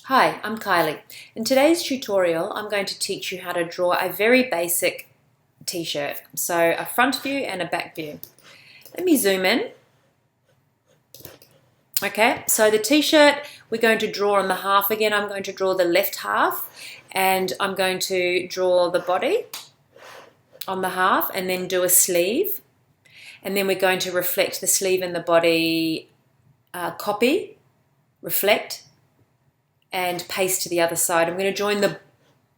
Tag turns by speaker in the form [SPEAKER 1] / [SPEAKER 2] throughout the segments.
[SPEAKER 1] Hi, I'm Kylie. In today's tutorial, I'm going to teach you how to draw a very basic t-shirt. So a front view and a back view. Let me zoom in. Okay, so the t-shirt we're going to draw on the half again. I'm going to draw the left half and I'm going to draw the body on the half and then do a sleeve. And then we're going to reflect the sleeve and the body, copy, reflect, and paste to the other side. I'm going to join the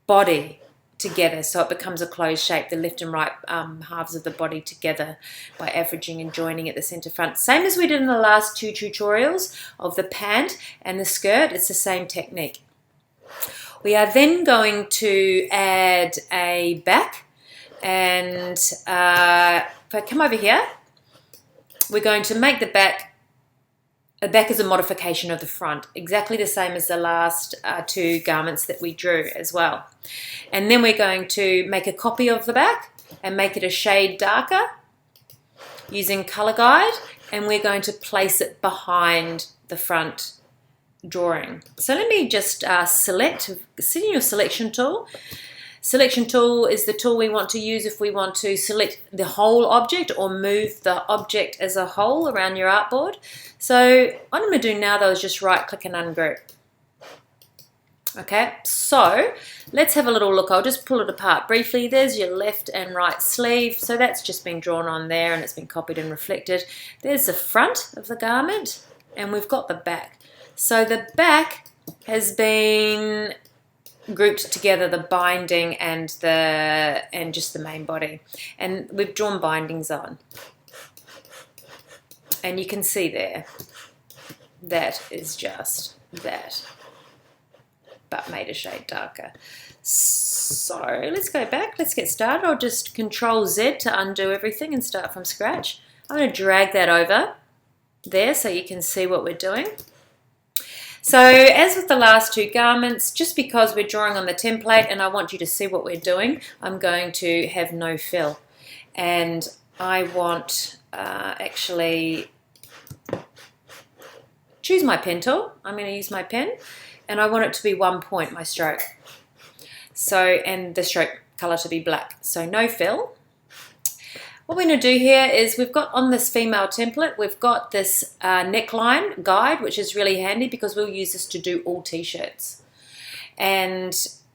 [SPEAKER 1] body together so it becomes a closed shape, the left and right halves of the body together by averaging and joining at the center front. Same as we did in the last two tutorials of the pant and the skirt, it's the same technique. We are then going to add a back, and if I come over here, we're going to make the back. A back is a modification of the front, exactly the same as the last two garments that we drew as well. And then we're going to make a copy of the back and make it a shade darker using Color Guide, and we're going to place it behind the front drawing. So let me just sit in your selection tool. Selection tool is the tool we want to use if we want to select the whole object or move the object as a whole around your artboard. So what I'm going to do now though is just right click and ungroup. Okay, so let's have a little look. I'll just pull it apart briefly. There's your left and right sleeve. So that's just been drawn on there and it's been copied and reflected. There's the front of the garment and we've got the back. So the back has been grouped together, the binding and just the main body, and we've drawn bindings on, and you can see there that is just that, but made a shade darker. So let's go back, let's get started. I'll just Control Z to undo everything and start from scratch. I'm going to drag that over there so you can see what we're doing. So as with the last two garments, just because we're drawing on the template and I want you to see what we're doing, I'm going to have no fill. And I want actually choose my pen tool. I'm going to use my pen and I want it to be 1 point, my stroke. So, and the stroke color to be black. So no fill. What we're going to do here is we've got on this female template, we've got this neckline guide, which is really handy because we'll use this to do all t-shirts. And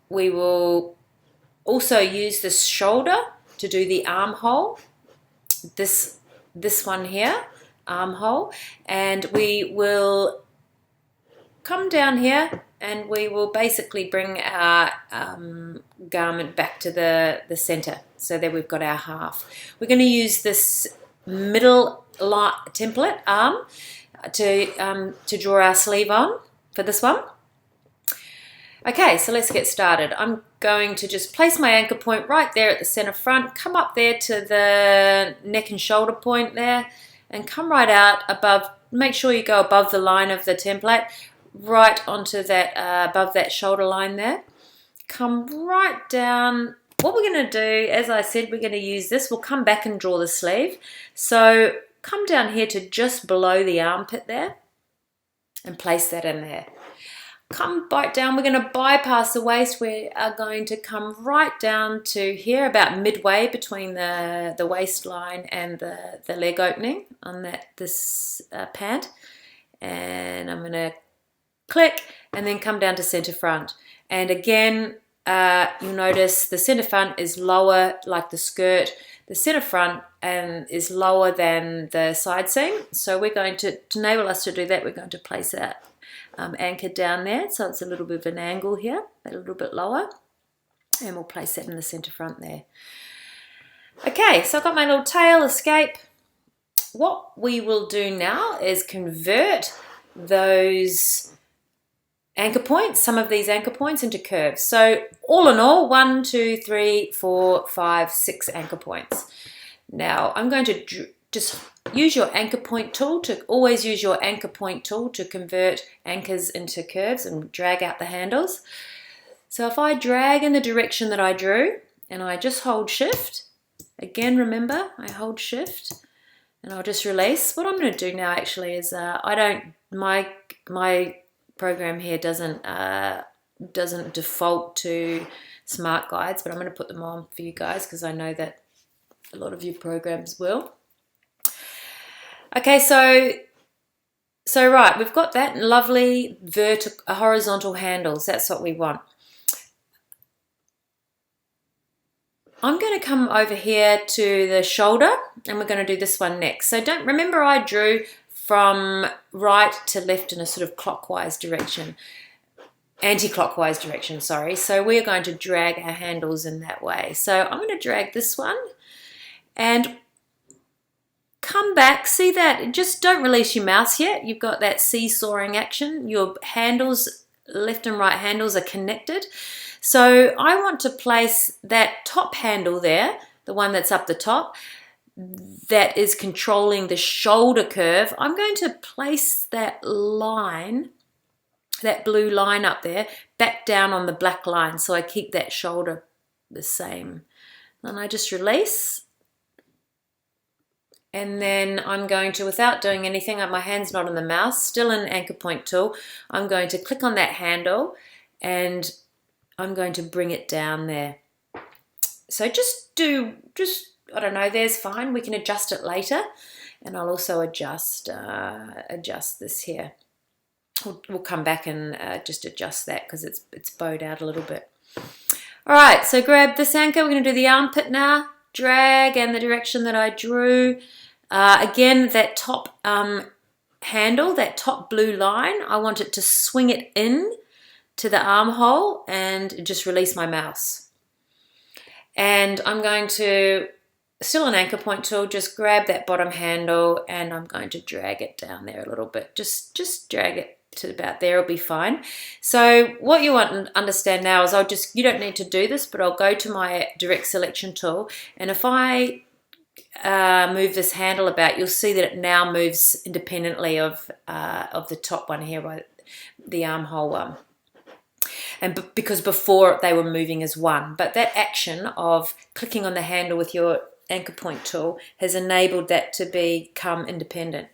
[SPEAKER 1] we will also use this shoulder to do the armhole, this one here, armhole, and we will come down here and we will basically bring our garment back to the center. So there we've got our half. We're going to use this middle template arm to draw our sleeve on for this one. Okay, so let's get started. I'm going to just place my anchor point right there at the center front, come up there to the neck and shoulder point there, and come right out above. Make sure you go above the line of the template, right onto that, above that shoulder line there. Come right down. What we're going to do, as I said, we're going to use this. We'll come back and draw the sleeve. So come down here to just below the armpit there and place that in there. Come bite down. We're going to bypass the waist. We are going to come right down to here, about midway between the waistline and the leg opening on this pant. And I'm going to click and then come down to center front. And again, you'll notice the center front is lower, like the skirt. The center front is lower than the side seam. So we're going to enable us to do that, we're going to place that anchor down there. So it's a little bit of an angle here, a little bit lower. And we'll place that in the center front there. Okay, so I've got my little tail escape. What we will do now is convert those anchor points, some of these anchor points into curves. So all in all, 1, 2, 3, 4, 5, 6 anchor points. Now I'm going to just use your anchor point tool always use your anchor point tool to convert anchors into curves and drag out the handles. So if I drag in the direction that I drew and I just hold shift, again remember I hold shift and I'll just release. What I'm going to do now actually is my program here doesn't default to smart guides, but I'm going to put them on for you guys because I know that a lot of your programs will. Okay, so right, we've got that lovely horizontal handles. That's what we want. I'm going to come over here to the shoulder, and we're going to do this one next. So remember I drew from right to left in a sort of clockwise direction, anti-clockwise direction, sorry. So we're going to drag our handles in that way. So I'm going to drag this one and come back. See that? Just don't release your mouse yet. You've got that seesawing action. Your handles, left and right handles, are connected. So I want to place that top handle there, the one that's up the top, that is controlling the shoulder curve. I'm going to place that line, that blue line up there, back down on the black line, so I keep that shoulder the same. Then I just release. And then I'm going to, without doing anything, my hand's not on the mouse, still an anchor point tool, I'm going to click on that handle and I'm going to bring it down there. So just I don't know, there's fine. We can adjust it later. And I'll also adjust this here. We'll come back and just adjust that because it's bowed out a little bit. All right, so grab this anchor. We're going to do the armpit now. Drag in the direction that I drew. Again, that top handle, that top blue line, I want it to swing it in to the armhole and just release my mouse. And I'm going to, still an anchor point tool, just grab that bottom handle and I'm going to drag it down there a little bit. Just drag it to about there, it'll be fine. So what you want to understand now is you don't need to do this, but I'll go to my direct selection tool, and if I move this handle about, you'll see that it now moves independently of the top one here, by the armhole one. And because before they were moving as one, but that action of clicking on the handle with your anchor point tool has enabled that to become independent.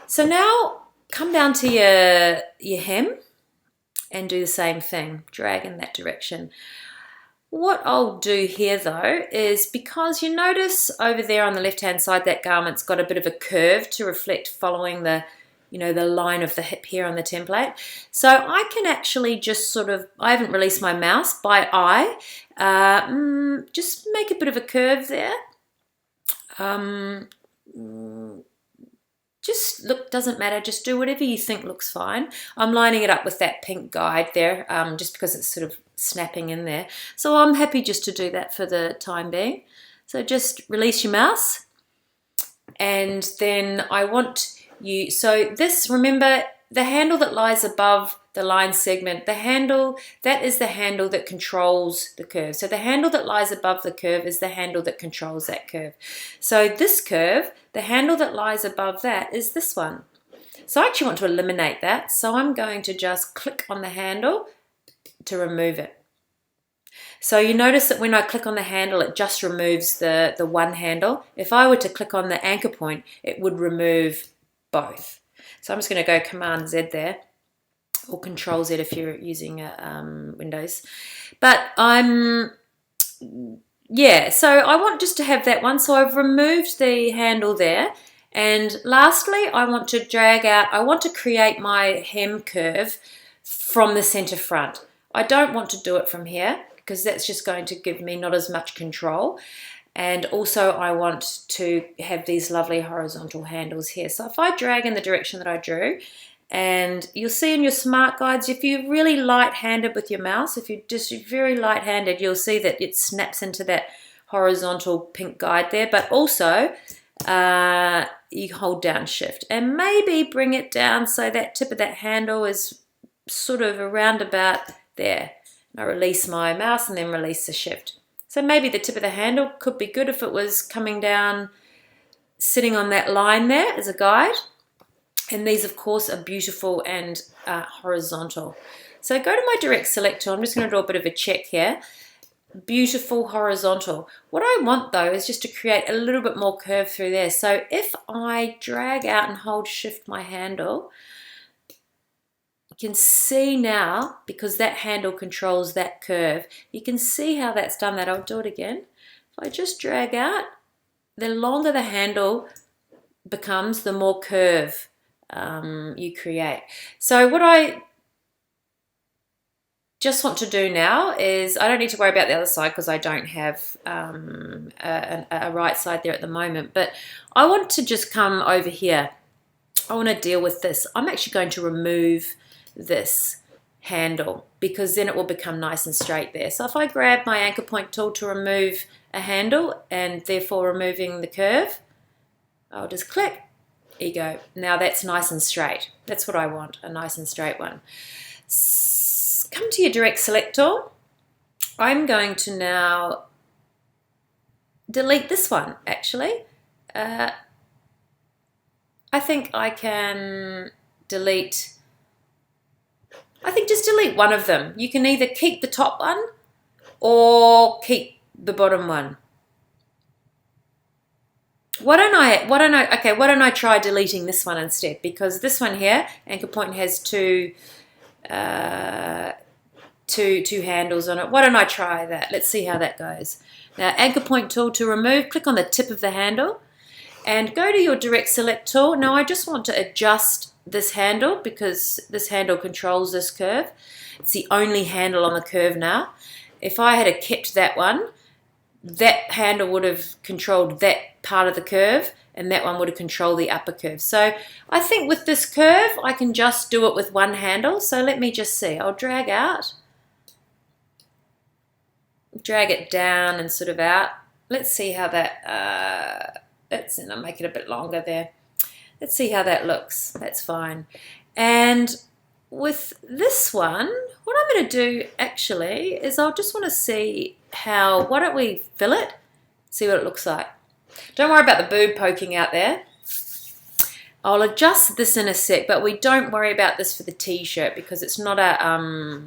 [SPEAKER 1] So now come down to your hem and do the same thing, drag in that direction. What I'll do here though is, because you notice over there on the left hand side that garment's got a bit of a curve to reflect following the line of the hip here on the template. So I can actually just I haven't released my mouse, by eye, just make a bit of a curve there. Just look, doesn't matter, just do whatever you think looks fine. I'm lining it up with that pink guide there, just because it's sort of snapping in there. So I'm happy just to do that for the time being. So just release your mouse, and then I want you, so this, remember, the handle that lies above the line segment, that is the handle that controls the curve. So the handle that lies above the curve is the handle that controls that curve. So this curve, the handle that lies above that is this one. So I actually want to eliminate that. So I'm going to just click on the handle to remove it. So you notice that when I click on the handle, it just removes the one handle. If I were to click on the anchor point, it would remove both. So I'm just going to go Command Z there, or Control Z if you're using Windows. But so I want just to have that one. So I've removed the handle there. And lastly, I want to create my hem curve from the center front. I don't want to do it from here because that's just going to give me not as much control. And also I want to have these lovely horizontal handles here. So if I drag in the direction that I drew, and you'll see in your smart guides, if you're really light-handed with your mouse, if you're just very light-handed, you'll see that it snaps into that horizontal pink guide there. But also you hold down Shift and maybe bring it down so that tip of that handle is sort of around about there. I release my mouse and then release the Shift. So maybe the tip of the handle could be good if it was coming down, sitting on that line there as a guide. And these, of course, are beautiful and horizontal. So go to my direct select tool. I'm just going to do a bit of a check here. Beautiful horizontal. What I want, though, is just to create a little bit more curve through there. So if I drag out and hold Shift my handle, can see now, because that handle controls that curve, you can see how that's done that. I'll do it again. If I just drag out, the longer the handle becomes, the more curve you create. So what I just want to do now is, I don't need to worry about the other side because I don't have a right side there at the moment, but I want to just come over here. I want to deal with this. I'm actually going to remove this handle because then it will become nice and straight there. So if I grab my anchor point tool to remove a handle and therefore removing the curve, I'll just click, there you go. Now that's nice and straight. That's what I want, a nice and straight one. Come to your direct select tool. I'm going to now delete this one actually. I think I can delete, just delete one of them. You can either keep the top one or keep the bottom one. Why don't I try deleting this one instead, because this one here, anchor point, has two handles on it. Why don't I try that? Let's see how that goes. Now, anchor point tool to remove, click on the tip of the handle and go to your direct select tool. Now I just want to adjust this handle because this handle controls this curve. It's the only handle on the curve now. If I had kept that one, that handle would have controlled that part of the curve and that one would have controlled the upper curve. So I think with this curve, I can just do it with one handle. So let me just see. I'll drag out, drag it down and sort of out. Let's see how that, and I'll make it a bit longer there. Let's see how that looks. That's fine. And with this one, what I'm going to do actually is I'll just want to see how, why don't we fill it, see what it looks like. Don't worry about the boob poking out there. I'll adjust this in a sec, but we don't worry about this for the t-shirt because it's not a,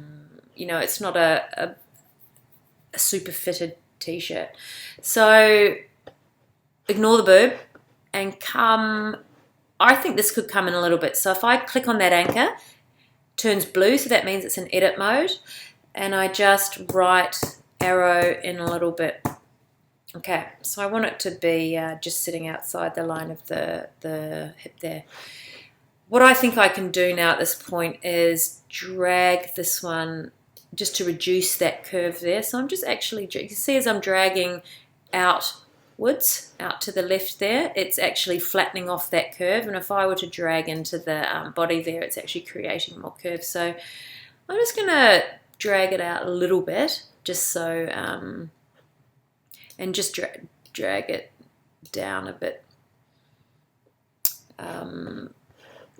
[SPEAKER 1] it's not a super fitted t-shirt. So ignore the boob and come, I think this could come in a little bit. So if I click on that anchor, turns blue, so that means it's in edit mode, and I just right arrow in a little bit. Okay, so I want it to be just sitting outside the line of the hip there. What I think I can do now at this point is drag this one just to reduce that curve there. So I'm just actually, you can see as I'm dragging outwards, out to the left there, it's actually flattening off that curve. And if I were to drag into the body there, it's actually creating more curve. So I'm just going to drag it out a little bit, just so, and just drag it down a bit.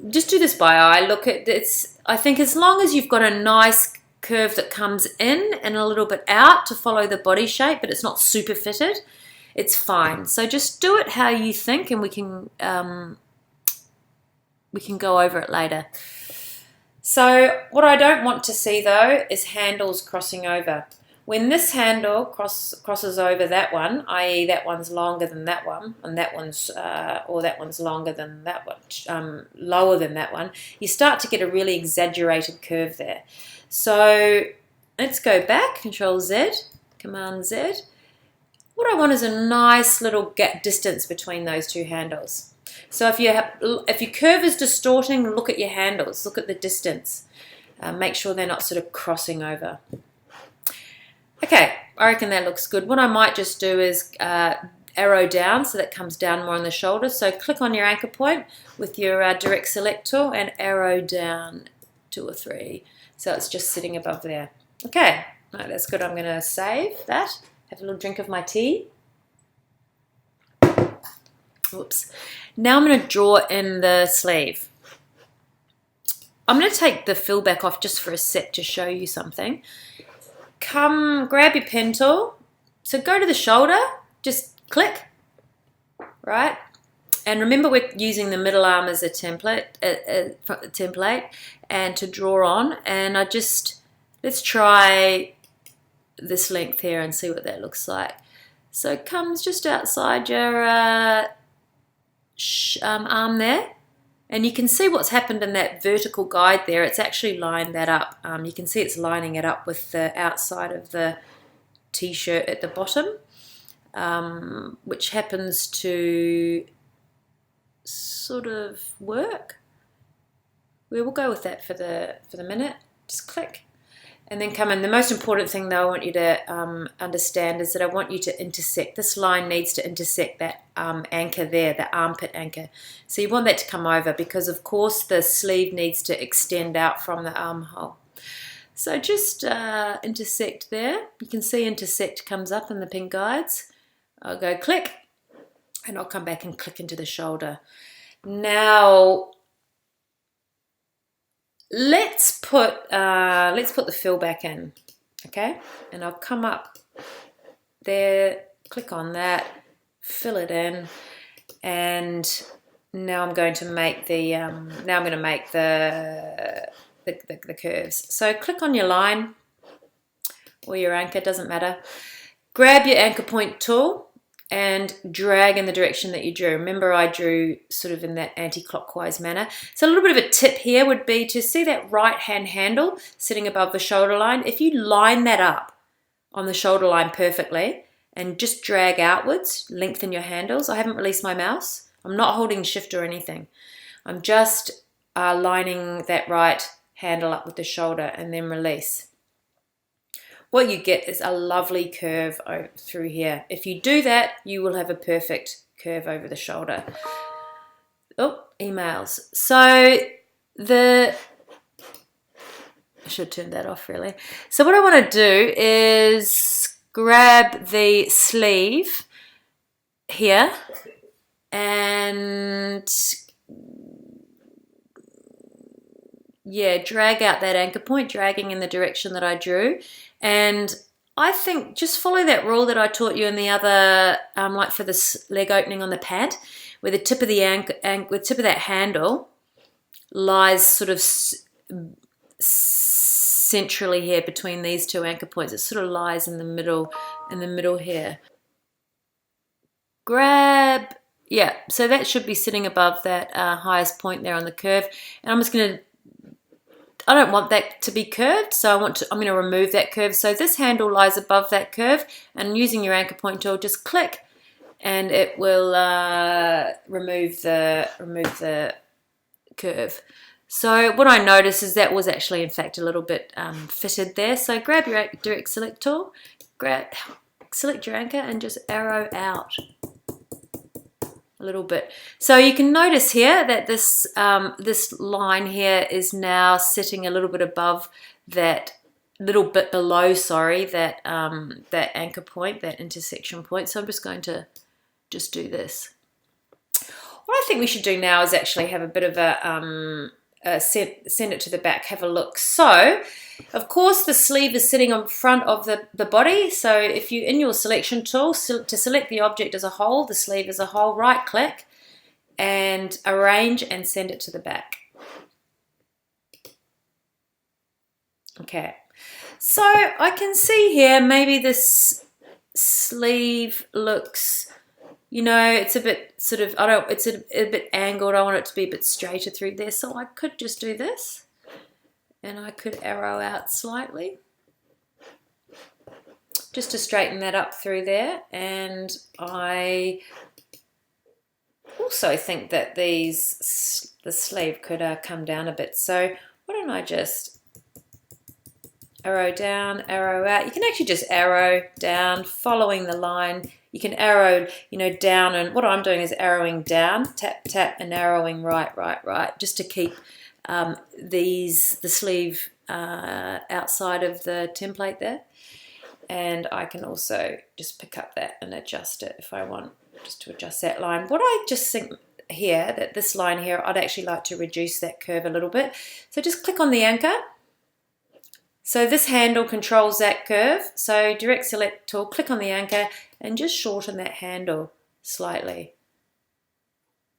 [SPEAKER 1] Just do this by eye. Look at it's. I think as long as you've got a nice curve that comes in and a little bit out to follow the body shape, but it's not super fitted, it's fine. So just do it how you think, and we can go over it later. So what I don't want to see though is handles crossing over. When this handle crosses over that one, i.e. that one's longer than that one, and that one's, or that one's longer than that one, lower than that one, you start to get a really exaggerated curve there. So let's go back, Control Z, Command Z. What I want is a nice little gap distance between those two handles. So if your curve is distorting, look at your handles, look at the distance. Make sure they're not sort of crossing over. Okay, I reckon that looks good. What I might just do is arrow down so that comes down more on the shoulder. So click on your anchor point with your direct select tool and arrow down 2 or 3. So it's just sitting above there. Okay, right, that's good. I'm going to save that. Have a little drink of my tea. Whoops. Now I'm going to draw in the sleeve. I'm going to take the fill back off just for a sec to show you something. Come grab your pen tool. So go to the shoulder, just click, right? And remember we're using the middle arm as a template, and to draw on. And let's try this length here and see what that looks like. So it comes just outside your arm there, And you can see what's happened in that vertical guide there. It's actually lined that up. You can see it's lining it up with the outside of the t-shirt at the bottom, which happens to sort of work. We will go with that for the minute. Just click. And then come in. The most important thing though I want you to understand is that I want you to intersect. This line needs to intersect that anchor there, the armpit anchor. So you want that to come over because of course the sleeve needs to extend out from the armhole. So just intersect there. You can see intersect comes up in the pink guides. I'll go click and I'll come back and click into the shoulder. Now let's put the fill back in, okay? And I'll come up there, click on that, fill it in, and now I'm going to make the the curves. So click on your line or your anchor, doesn't matter. Grab your anchor point tool and drag in the direction that you drew. Remember, I drew sort of in that anti-clockwise manner. So a little bit of a tip here would be to see that right-hand handle sitting above the shoulder line. If you line that up on the shoulder line perfectly and just drag outwards, lengthen your handles. I haven't released my mouse. I'm not holding shift or anything. I'm just lining that right handle up with the shoulder and then release. What you get is a lovely curve through here. If you do that, you will have a perfect curve over the shoulder. Oh, emails. So I should turn that off really. So what I want to do is grab the sleeve here and drag out that anchor point, dragging in the direction that I drew. And I think just follow that rule that I taught you in the other, like for this leg opening on the pad, where the tip of the the tip of that handle lies sort of centrally here between these two anchor points. It sort of lies in the middle here. Grab, so that should be sitting above that highest point there on the curve. And I'm just going to, I don't want that to be curved, so I'm going to remove that curve. So this handle lies above that curve, and using your anchor point tool, just click, and it will remove the curve. So what I noticed is that was actually, in fact, a little bit fitted there. So grab your direct select tool, select your anchor, and just arrow out a little bit. So you can notice here that this this line here is now sitting a little bit above that, little bit below, sorry, that that anchor point, that intersection point. So I'm just going to just do this. What I think we should do now is actually have a bit of a send it to the back, have a look. So of course the sleeve is sitting on front of the body, so if you, in your selection tool, to select the object as a whole, the sleeve as a whole, right click and arrange and send it to the back. Okay, so I can see here maybe this sleeve looks, you know, it's a bit sort of, it's a bit angled. I want it to be a bit straighter through there. So I could just do this and I could arrow out slightly just to straighten that up through there. And I also think that the sleeve could come down a bit. So why don't I just arrow down, arrow out. You can actually just arrow down following the line. You can arrow, you know, down, and what I'm doing is arrowing down, tap, tap, and arrowing right, right, right, just to keep the sleeve outside of the template there. And I can also just pick up that and adjust it if I want, just to adjust that line. What I just think here, that this line here, I'd actually like to reduce that curve a little bit. So just click on the anchor. So this handle controls that curve. So direct select tool, click on the anchor and just shorten that handle slightly.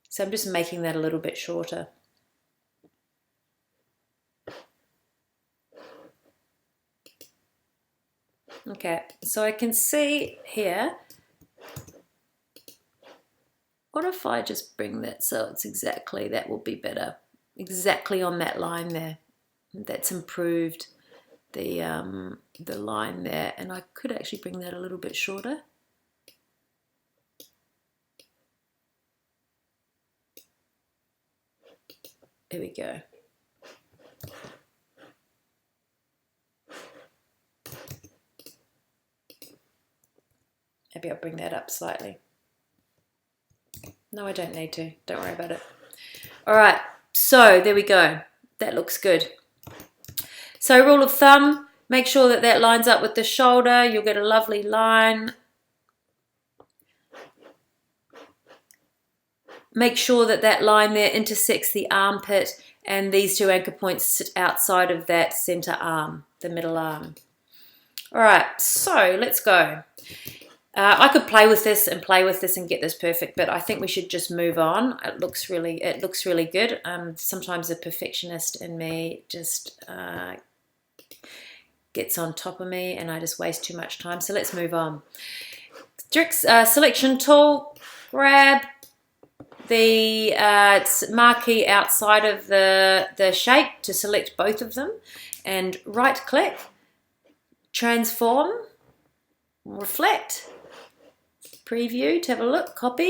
[SPEAKER 1] So I'm just making that a little bit shorter. Okay, so I can see here What if I just bring that so it's exactly, that will be better, exactly on that line there. That's improved the line there, and I could actually bring that a little bit shorter. There we go. Maybe I'll bring that up slightly. No, I don't need to. Don't worry about it. All right, so there we go. That looks good. So rule of thumb, make sure that that lines up with the shoulder. You'll get a lovely line. Make sure that that line there intersects the armpit, and these two anchor points sit outside of that center arm, the middle arm. All right, so let's go. I could play with this and get this perfect, but I think we should just move on. It looks really good. Sometimes the perfectionist in me just gets on top of me, and I just waste too much time. So let's move on. Direct selection tool. Grab the marquee outside of the shape to select both of them, and right-click, transform, reflect. Preview to have a look, copy.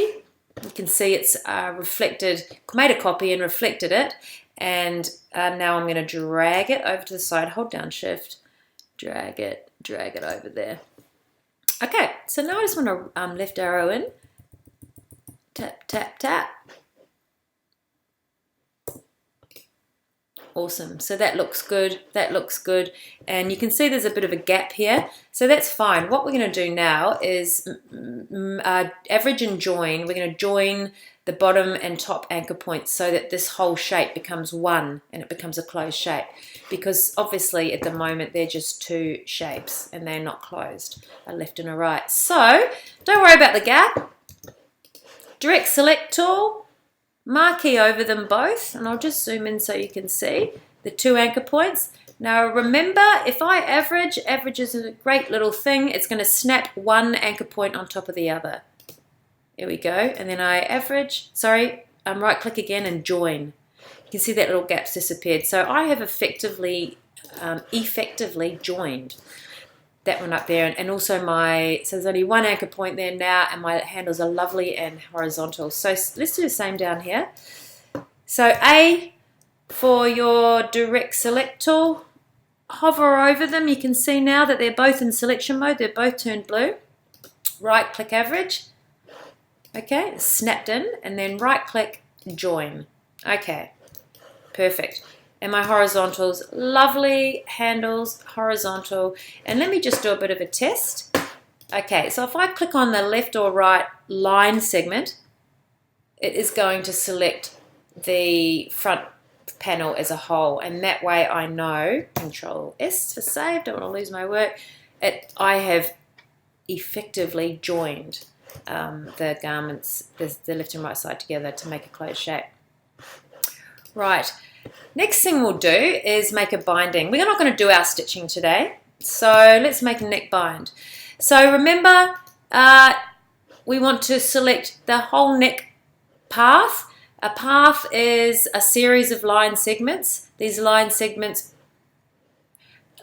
[SPEAKER 1] You can see it's reflected, made a copy and reflected it. And now I'm going to drag it over to the side, hold down shift, drag it over there. Okay, so now I just want to left arrow in, tap, tap, tap. Awesome, so that looks good, and you can see there's a bit of a gap here, so that's fine. What we're going to do now is average and join. We're going to join the bottom and top anchor points so that this whole shape becomes one and it becomes a closed shape, because obviously at the moment they're just two shapes and they're not closed, a left and a right. So don't worry about the gap. Direct select tool, marquee over them both, and I'll just zoom in so you can see the two anchor points. Now remember, if I average is a great little thing. It's going to snap one anchor point on top of the other. Here we go, and then I right click again and join. You can see that little gap's disappeared. So I have effectively joined that one up there, and also so there's only one anchor point there now, and my handles are lovely and horizontal. So let's do the same down here. So A for your direct select tool, hover over them. You can see now that they're both in selection mode, they're both turned blue. Right click average, okay, snapped in, and then right click join. Okay, perfect. And my horizontals, lovely handles, horizontal. And let me just do a bit of a test. Okay, so if I click on the left or right line segment, it is going to select the front panel as a whole. And that way I know, Control S for save, don't want to lose my work, I have effectively joined the garments, the left and right side together to make a closed shape. Right. Next thing we'll do is make a binding. We're not going to do our stitching today, so let's make a neck bind. So remember, we want to select the whole neck path. A path is a series of line segments. These line segments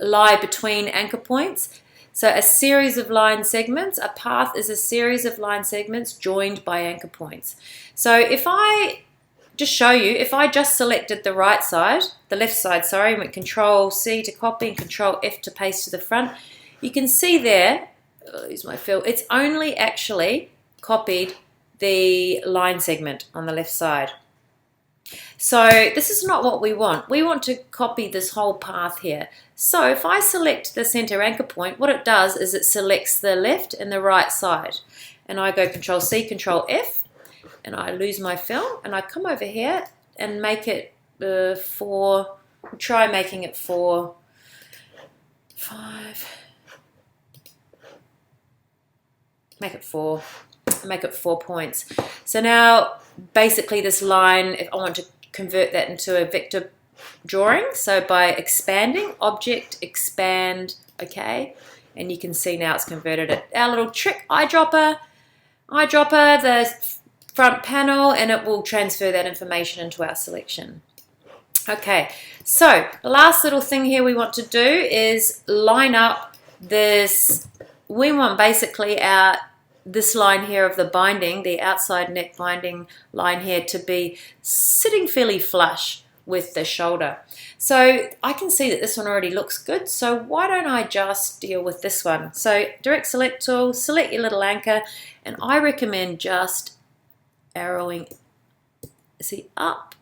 [SPEAKER 1] lie between anchor points. So a series of line segments, a path is a series of line segments joined by anchor points. So if I just show you, if I just selected the right side, the left side, sorry, went Control C to copy and Control F to paste to the front, you can see there, use my fill, it's only actually copied the line segment on the left side. So this is not what we want. We want to copy this whole path here. So if I select the center anchor point, what it does is it selects the left and the right side. And I go Control C, Control F, and I lose my fill, and I come over here and make it try making it 4, 5, make it 4 points. So now basically this line, if I want to convert that into a vector drawing, so by expanding, object, expand, okay, and you can see now it's converted it. Our little trick, eyedropper, the front panel, and it will transfer that information into our selection. Okay, so the last little thing here we want to do is line up this. We want basically this line here of the binding, the outside neck binding line here, to be sitting fairly flush with the shoulder. So I can see that this one already looks good, so why don't I just deal with this one? So direct select tool, select your little anchor, and I recommend just arrowing, see, up.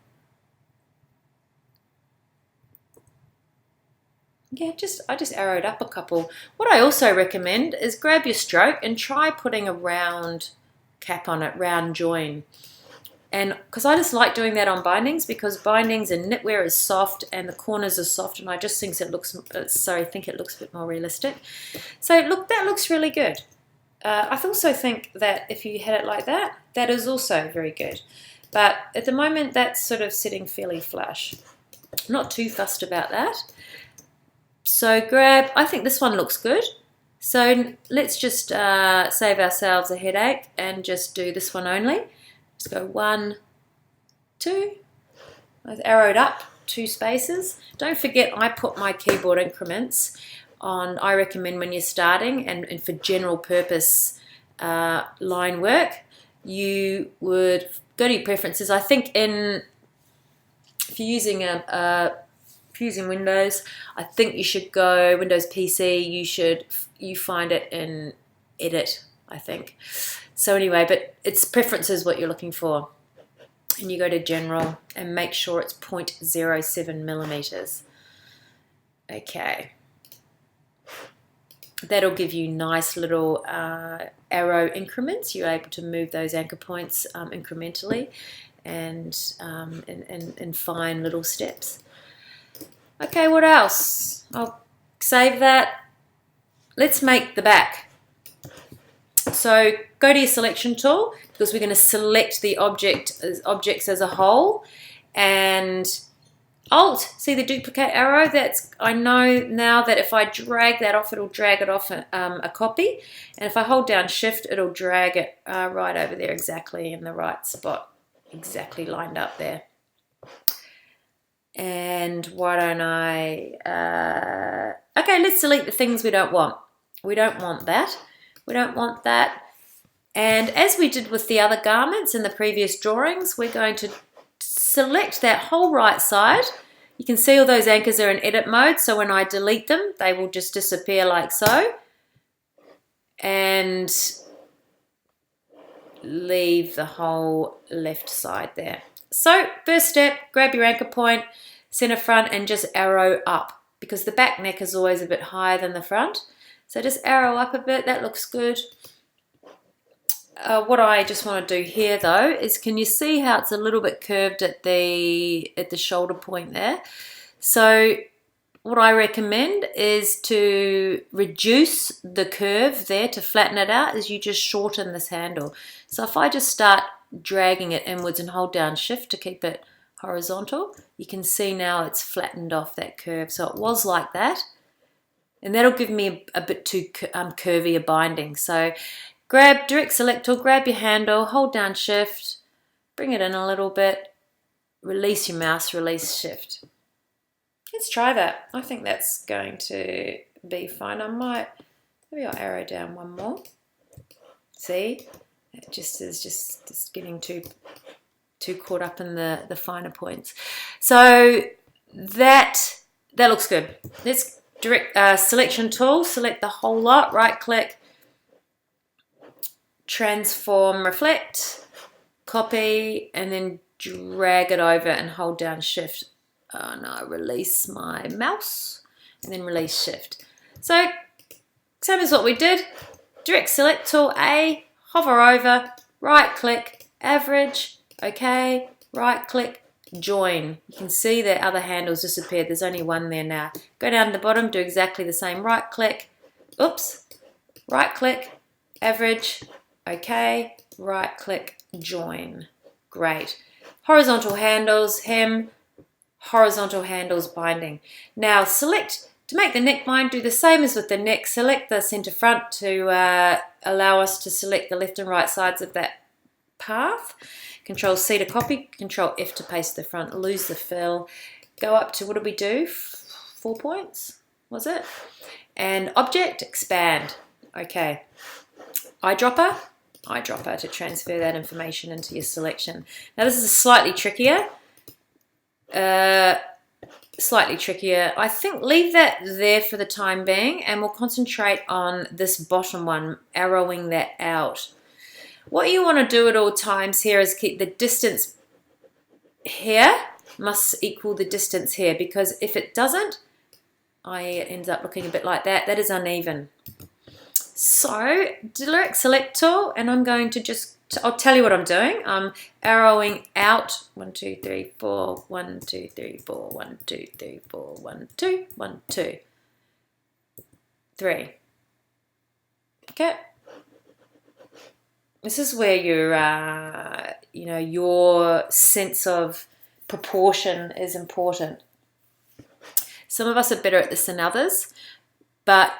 [SPEAKER 1] Yeah, I just arrowed up a couple. What I also recommend is grab your stroke and try putting a round cap on it, round join. And because I just like doing that on bindings, because bindings and knitwear is soft and the corners are soft, and I just think it looks a bit more realistic. So look, that looks really good. I also think that if you had it like that, that is also very good. But at the moment, that's sort of sitting fairly flush. I'm not too fussed about that. So I think this one looks good. So let's just save ourselves a headache and just do this one only. Just go 1, 2. I've arrowed up 2 spaces. Don't forget, I put my keyboard increments on, I recommend when you're starting and for general purpose line work, you would go to your preferences. I think if you're using Windows, I think you should go Windows PC. You find it in Edit, I think. So anyway, but it's preferences what you're looking for, and you go to General and make sure it's 0.07 millimeters. Okay, that'll give you nice little arrow increments. You're able to move those anchor points incrementally and in fine little steps. Okay, what else? I'll save that. Let's make the back. So go to your selection tool, because we're going to select the objects as a whole, and Alt, see the duplicate arrow? I know now that if I drag that off, it'll drag it off a copy, and if I hold down Shift, it'll drag it right over there, exactly in the right spot, exactly lined up there. And why don't okay, let's select the things we don't want. We don't want that. We don't want that. And as we did with the other garments in the previous drawings, we're going to select that whole right side. You can see all those anchors are in edit mode, so when I delete them, they will just disappear like so. And leave the whole left side there. So first step, grab your anchor point, center front, and just arrow up, because the back neck is always a bit higher than the front. So just arrow up a bit, that looks good. What I just want to do here though is, can you see how it's a little bit curved at the shoulder point there? So what I recommend is to reduce the curve there, to flatten it out, is you just shorten this handle. So if I just start dragging it inwards and hold down Shift to keep it horizontal, you can see now it's flattened off that curve. So it was like that. And that'll give me a bit too curvy a binding. So grab direct select tool, grab your handle, hold down Shift, bring it in a little bit, release your mouse, release Shift. Let's try that. I think that's going to be fine. Maybe I'll arrow down one more. See, it just is just getting too caught up in the finer points. So that looks good. Let's direct selection tool, select the whole lot, right click, transform, reflect, copy, and then drag it over and hold down Shift. Oh no, release my mouse and then release Shift. So same as what we did, direct select tool A, hover over, right click, average, okay, right click, join. You can see the other handles disappeared. There's only one there now. Go down to the bottom, do exactly the same. Right click, oops, right click, average, okay, right click, join. Great. Horizontal handles, hem, horizontal handles, binding. Now select, to make the neck bind, do the same as with the neck. Select the center front to allow us to select the left and right sides of that path. Control C to copy, Control F to paste to the front, lose the fill, go up to, what did we do? 4 points, was it? And object, expand. Okay. Eyedropper to transfer that information into your selection. Now this is slightly trickier. I think leave that there for the time being, and we'll concentrate on this bottom one, arrowing that out. What you want to do at all times here is keep the distance here must equal the distance here, because if it doesn't, it ends up looking a bit like that. That is uneven. So direct select tool, and I'm going to I'll tell you what I'm doing. I'm arrowing out 1, 2, 3, 4, 1, 2, 3, 4, 1, 2, 3, 4, 1, 2, 1, 2, 3. Okay. This is where your sense of proportion is important. Some of us are better at this than others, but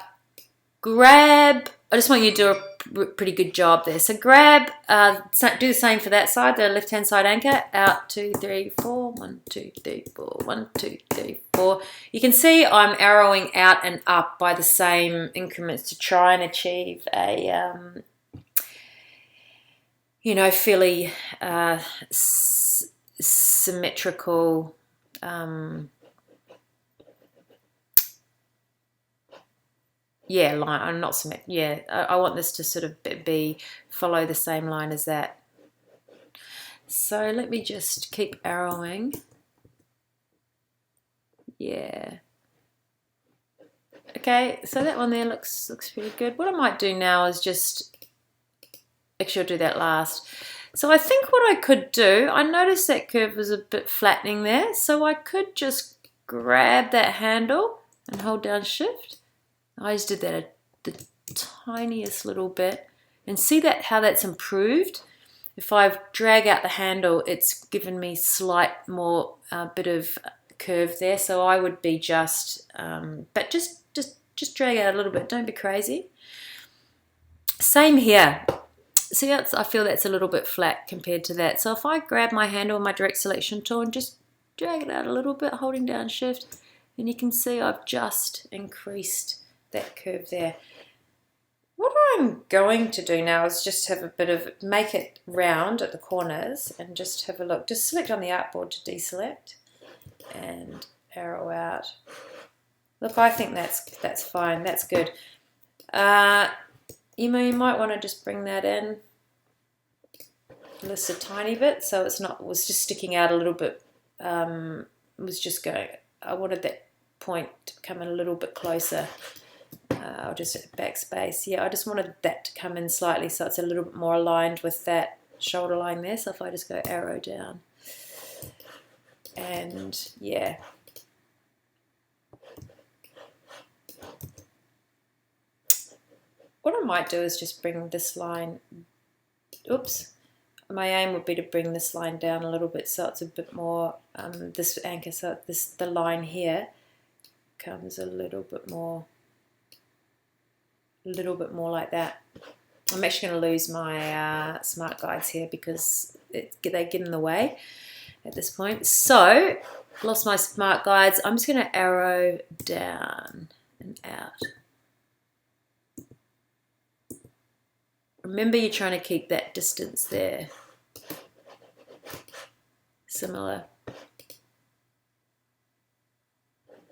[SPEAKER 1] I just want you to do a pretty good job there. So grab, do the same for that side, the left-hand side anchor, out 2, 3, 4, 1, 2, 3, 4, 1, 2, 3, 4. You can see I'm arrowing out and up by the same increments to try and achieve a, fairly symmetrical line. I'm not symmetric. Yeah, I want this to sort of follow the same line as that. So let me just keep arrowing. Yeah. Okay, so that one there looks pretty good. What I might do now is actually I'll do that last. So I think what I could do, I noticed that curve was a bit flattening there, so I could just grab that handle and hold down Shift. I just did that the tiniest little bit, and see how that's improved. If I drag out the handle, it's given me slight more bit of curve there. So I would be but just drag out a little bit. Don't be crazy. Same here. See, I feel that's a little bit flat compared to that. So if I grab my handle and my direct selection tool and just drag it out a little bit, holding down Shift, and you can see I've just increased that curve there. What I'm going to do now is just have make it round at the corners and just have a look. Just select on the artboard to deselect and arrow out. Look, I think that's fine. That's good. You might want to just bring that in just a tiny bit, so it was just sticking out a little bit. I wanted that point to come in a little bit closer. I'll just hit backspace. Yeah, I just wanted that to come in slightly so it's a little bit more aligned with that shoulder line there. So if I just go arrow down, and yeah. What I might do is just bring this line, my aim would be to bring this line down a little bit so it's a bit more, this anchor, so the line here comes a little bit more like that. I'm actually going to lose my smart guides here because they get in the way at this point. So, lost my smart guides. I'm just going to arrow down and out. Remember, you're trying to keep that distance there. Similar.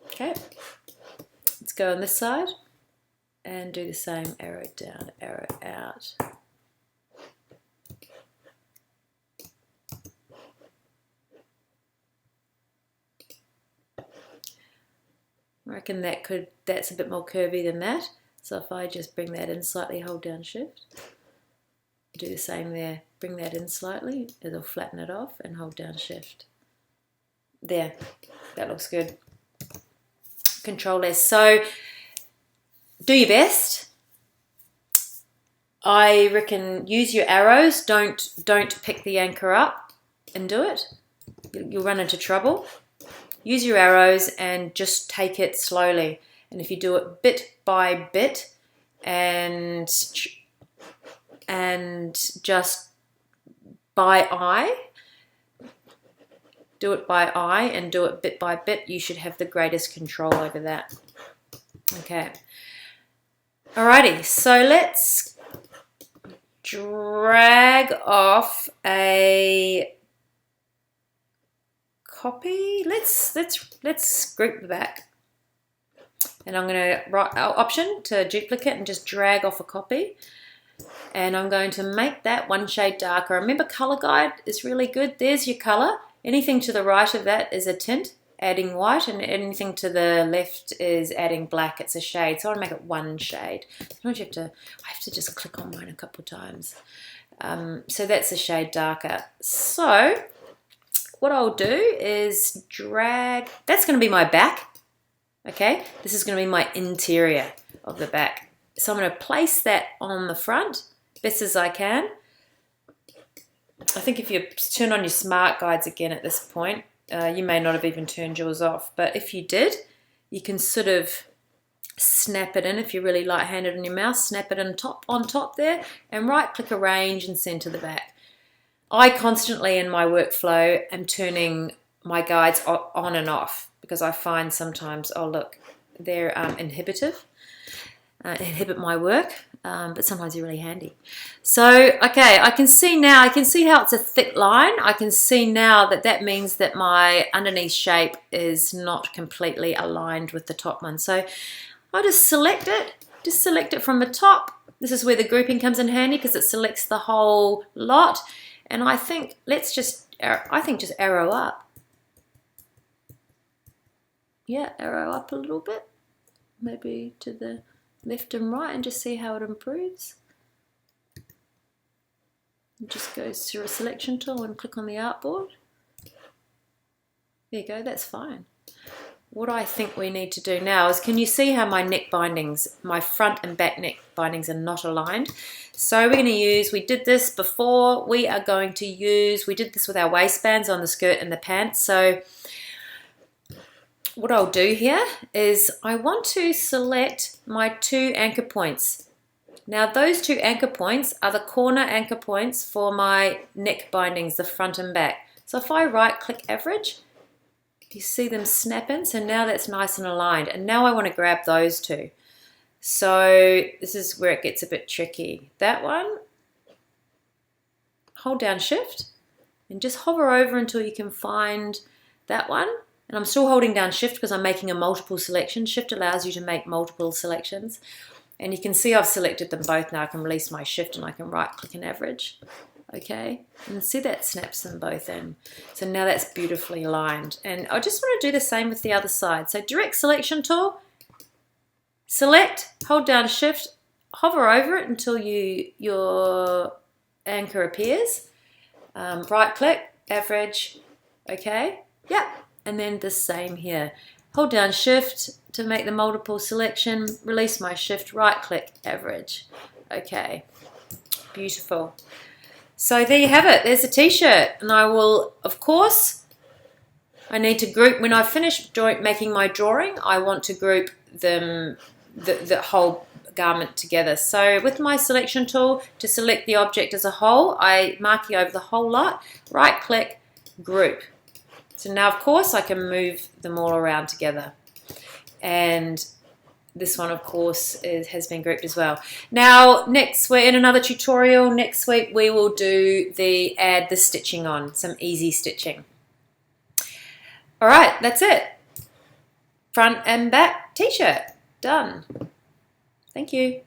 [SPEAKER 1] Okay. Let's go on this side and do the same. Arrow down, arrow out. I reckon that's a bit more curvy than that. So if I just bring that in slightly, hold down Shift. Do the same there, bring that in slightly, it'll flatten it off, and hold down Shift. There, that looks good. Control S. So do your best. I reckon use your arrows. Don't pick the anchor up and do it. You'll run into trouble. Use your arrows and just take it slowly. And if you do it bit by bit and just by eye. Do it by eye and do it bit by bit. You should have the greatest control over that. Okay. Alrighty, so let's drag off a copy. Let's group the back. And I'm going to write our option to duplicate and just drag off a copy. And I'm going to make that one shade darker. Remember, color guide is really good. There's your color. Anything to the right of that is a tint, adding white, and anything to the left is adding black. It's a shade. So I want to make it one shade. Sometimes I have to just click on mine a couple of times. So that's a shade darker. So what I'll do is drag, that's going to be my back. Okay, this is going to be my interior of the back. So I'm going to place that on the front best as I can. I think if you turn on your smart guides again at this point, you may not have even turned yours off, but if you did, you can sort of snap it in. If you're really light-handed on your mouse, snap it on top there, and right-click arrange and send to the back. I constantly in my workflow am turning my guides on and off because I find sometimes, oh look, they're inhibitive, inhibit my work. But sometimes they're really handy. So, okay, I can see now, I can see how it's a thick line. I can see now that that means that my underneath shape is not completely aligned with the top one. So I'll just select it from the top. This is where the grouping comes in handy because it selects the whole lot. And I think, just arrow up. Yeah, arrow up a little bit, maybe to the left and right, and just see how it improves. It just goes through a selection tool and click on the artboard. There you go, that's fine. What I think we need to do now is, can you see how my neck bindings, my front and back neck bindings are not aligned? So we're going to use, we did this before, we did this with our waistbands on the skirt and the pants. So what I'll do here is I want to select my 2 anchor points. Now those 2 anchor points are the corner anchor points for my neck bindings, the front and back. So if I right click average, you see them snap in, so now that's nice and aligned. And now I want to grab those 2. So this is where it gets a bit tricky. That one, hold down shift and just hover over until you can find that one. And I'm still holding down shift because I'm making a multiple selection. Shift allows you to make multiple selections. And you can see I've selected them both now. I can release my shift and I can right click and average. Okay, and see that snaps them both in. So now that's beautifully aligned. And I just want to do the same with the other side. So direct selection tool, select, hold down shift, hover over it until your anchor appears. Right click, average, okay, yeah. And then the same here. Hold down shift to make the multiple selection, release my shift, right click, average. Okay, beautiful. So there you have it, there's a t-shirt. And I will, of course, I need to group, when I finish making my drawing, I want to group them, the whole garment together. So with my selection tool, to select the object as a whole, I mark over the whole lot, right click, group. So now, of course, I can move them all around together. And this one, of course, has been grouped as well. Now, next, we're in another tutorial. Next week, we will do add the stitching on, some easy stitching. All right, that's it. Front and back t-shirt, done. Thank you.